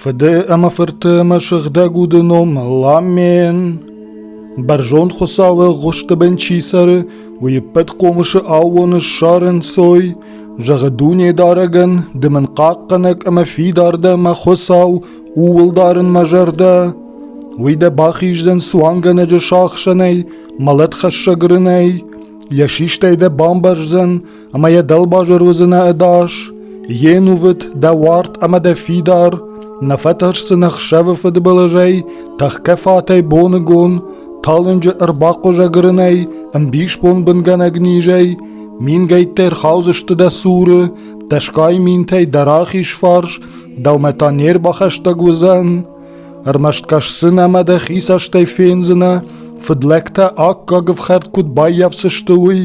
Fede ama ferte ama shigda gudenom lamen. Barjon khosawe goshte ben chisare, wo je pet komische awone sharen soy. Jagadunye daragan, de men qaqanek ama fidarde ma khosaw, uwel daren majarda. Wie de bachish den swangene je shachshanei, malet khashagrenei. Yashishte de bambarzen, ama je delbajeruzene edash. Jenuvet de wart ama de fidar. Na veterste nach sheve de belajei, tach kefatei bonegon. Talentje bako jagrenei, en bispon ben ganagnijei. Min geit ter gauzeste de sure, tashkai min tei darachish farsh, dau metaner bacheste guzan. Mashkash sinema de chisashtei fenzene, verdlekte akka gevchert kut bayavsestui.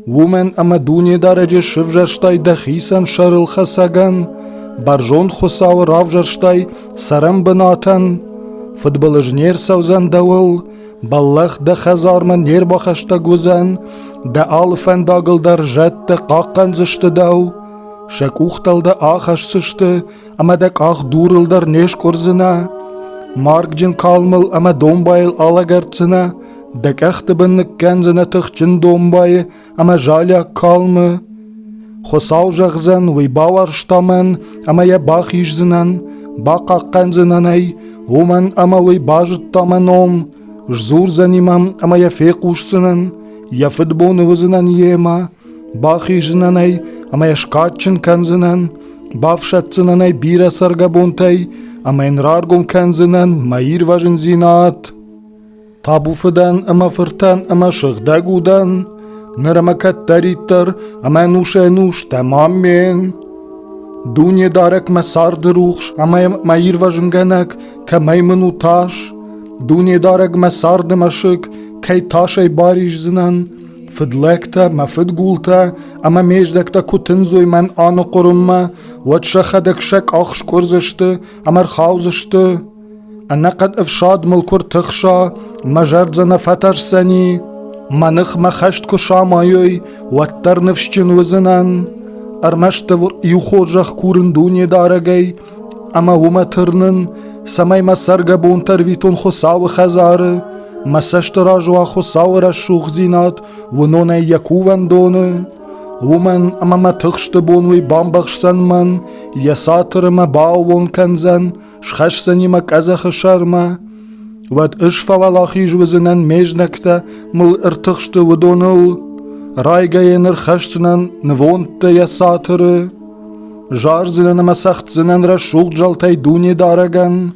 Women amadunye daraje shivjashtei de chisan sharil chasagan, barjon khosau ravjashtei saram benaten. Fudbalajner sauzan dawel, ballag de khazar man neerbachashte guzan, de alfen dagel der jet de qaqqan zishte dau. Shakuchtel de achashsishte, ama de ach durel der neshkorzena. Markjin kalmel ama dombail alagertsena, de echte binne kenzene tuchtjin dombaye, ama jalja kalme. Khosau jagzen, wi bauer stammen, ama je bachish zenen, baqaqqan zenenei, woman ama wi bajet tamenom. Zor zanimam ama je feqush zenen, je fitbone wizenen jema. Bachish zenenei, ama je shkatchen kenzenen, bafshat zenenei bira sargabontei, ama in rargon kenzenen, mair vajen zinat. Tabufadan ama firtan ama shigdagudan, niramakat taritar ama nush tamamen. Dunye darek ma sarderuchs ama mair vajen ganak, ka maimenu tash. Dunye darek ma sardemashik, kay tashai barish zinan. Fidlekta ma fidgulta, ama mejdekta kutinzoy man anoqurumma, wat shachadek shak achsh kurzishte, amar khawzishte. Anaqad ifshad mulkur tikhsha, majard zana fatash sani. Manich ma khasht kushamayoi, wat tar nifshchin wizinan. Armashte yukhorjach kuren dunye daragay, ama huma tirnin, samay ma sargabon tarvitun khosaw khazare. مسشترا جوا خساور شوخزینات و نونه یکوون دونه ومن اما ما تخشت بونوی بامبخشن من یساتر ما باون کنزن شخش سنی ما کزخ شرما ود اشفا ولاخی جوزنن میجنکتا مل ارتخشت و دونل رایگای نرخشتنن نوونت یساتر جارزنن ما سخت زنن را شوخ جلتای دونی دارگن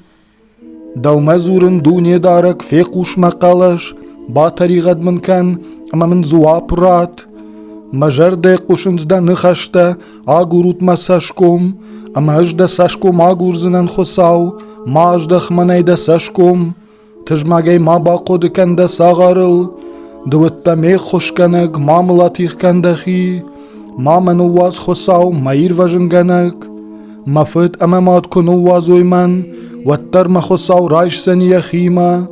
دو مزورن دنیا دارک فیقوش مقالش با طریقت من کن اما من زواب رات مجرد قوشنز ده نخشته آگوروت ما سشکم اما اجده سشکم آگور زنن خساو ما اجده خمنه ده سشکم تجمعه ما با قد کن ده ساغارل دوت ده می خوش کنگ ما ملاتیخ کن ده خی ما منواز خساو مایر وجن گنگ مفت اما ماد کنوازوی من وتر ما خساو رايش سنية خيمة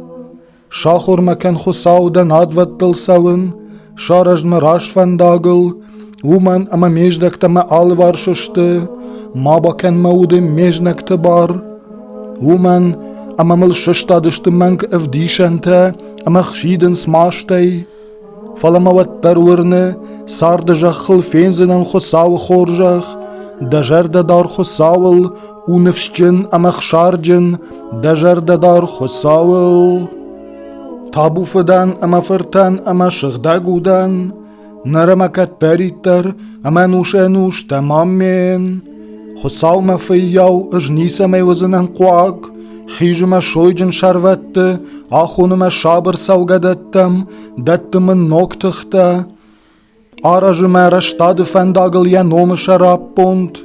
شاخور مكان خساو دن هادوت تلساون شارج مراش فنداغل ومن اما ميجدك تما آلوار ششته ما باكن مودم ميجنك تبار ومن اما مل ششتا دشت منك افديشنته اما خشيدن سماشتي فلما وتر ورنه سار دجخل فينزنن خساو خورجخ دجرد دار خساول ونفشجن اما خشارجن دجرد دار خساول تابو فدان اما فرتان اما شغداگودان نرمكت تريتر اما نوش تمامين خساو ما فياو اجنيسا ما يوزنن قواق خيج ما شويجن شروت آخون ما شابر سوگدتم دت من نوكتختا آراج ما رشتاد فنداغل یا نوم شراب پوند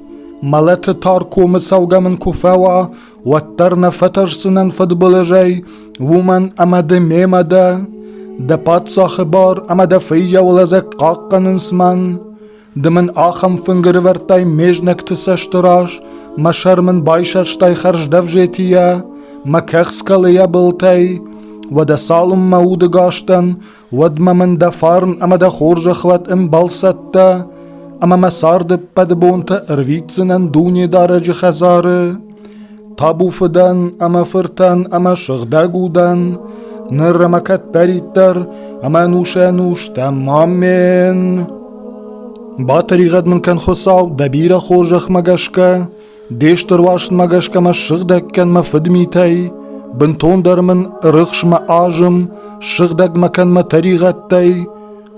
ملت تار کوم سوگا من کفاوا وتر نفتر سنن فدبلجي ومن اما ده ميما ده پات صاحبار اما ده فيا ولزك قاقن انسمان ده من آخم فنگر ورتاي ميجنك تسشتراش ما شر من بايششتاي خرج دفجيتيا ما كخسكاليا بلتاي و ده سالم مود گاشتن ود من ده فارن اما ده خورج خوات ام بالسته ama masarde padbonta erwitzenen dunje daraj khazare tabufadan ama fertan ama shagdagudan nirmakat peritar ama nushanush tamamen batarigat min kan khosaw dabira khojakh magashka deshter wash magashka ma shagdak kan ma fadmitay benton darmen rıkhsh ma ajm shagdak makan ma tarigatay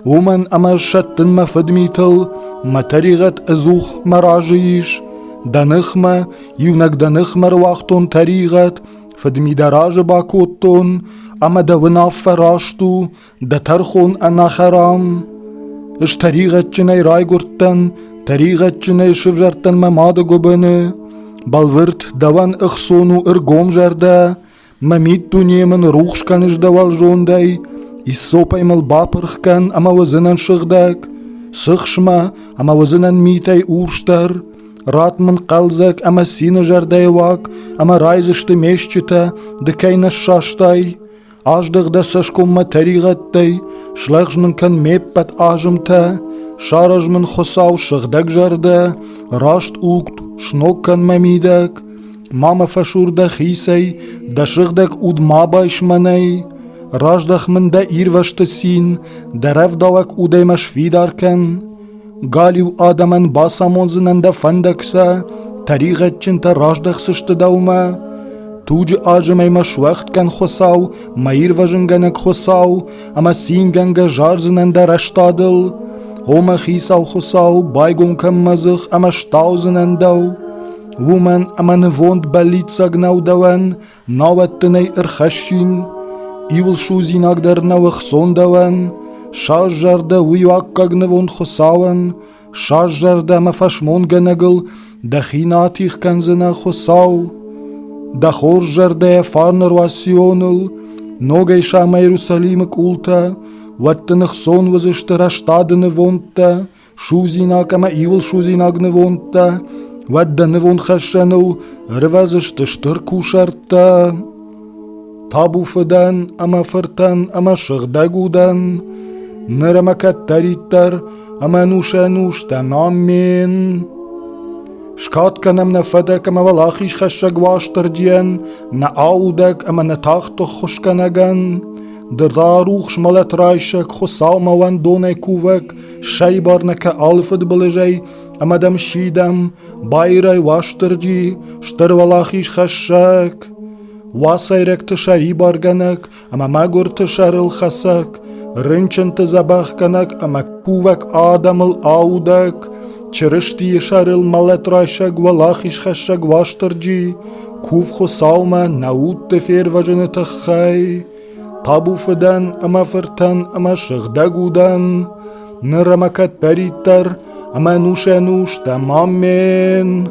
ومن أما شتن ما فدميتل ما تريغت أزوخ مراجيش دنخمة يونك دنخمة رواختون تريغت فدمي دراج باكوتون أما دونا فراشتو دترخون أنا خرام إش تريغت جني رايغورتن تريغت جني شفجرتن ما ماد قبنه بالورت دوان اخصونو ارقوم جرده ما ميت دوني من روخش كانش دوال جوندي Isopay mal baperchken ama wazinan shigdak, sikhshma ama wazinan mitay urster, ratman qalzak ama sine jardaiwak ama reizishte meshchita de keine shashtay, ajdig da sashkom ma tarigattay, shlagshman kan meppat ajmta, sharajman khosaw shigdak jarda, rasht ukt, shnokkan mamidak, mama fashurda khisay, da shigdak ud mabayshmanay, راجدخ من دا إيروشتسين درف داوك أوديمش فيداركن غاليو آدمن باسامونزنن دا فندكسا طريقة چنتا راجدخ سشت داوما توج آجمي مش وقت كن خساو ما إيروشنگنك خساو اما سينگنگ جارزنن دا رشتادل هما خيساو خساو بايگون كم مزخ اما شتاوزنن داو ومن اما نووند بليتسا گناو دوان ناوتني ارخشين Iwil shuzinak der nawach sondawan, shazjarda wiyakag nevon khosawan, shazjarda mafashmon genegel, da chinatich kanzena khosaw, da khorjarda farner wasionel, nogay shama Jerusalem kulta, wattenich son was ishtera stade nevonta, shuzinak ama iwil shuzinak nevonta, wadda nevon khashanu, revazishte shterkusharta. Tabufadan ama fertan ama shagdagudan niramakat taritar ama nushanush tamamen shkat kanam na fadak ama walachish khashag washtardian na audak ama na tachto khoshkanagan der daruch shmalat raishak khosauma wan donay kuvak shaybarnaka alfad balajay ama dam shidam bayray washtardi shtar walachish khashak واسيرك تشاري بارغنك اما ماغور تشارل خسك رنچن تزبخكنك اما كوفك آدم الأودك چرشتي شارل مالت راشك ولاخيش خشك واشترجي كوف خساوما ناود تفير وجن تخي تابو فدن اما فرتن اما شغدگودن نرمكت بريتر اما نوشنوش تمامين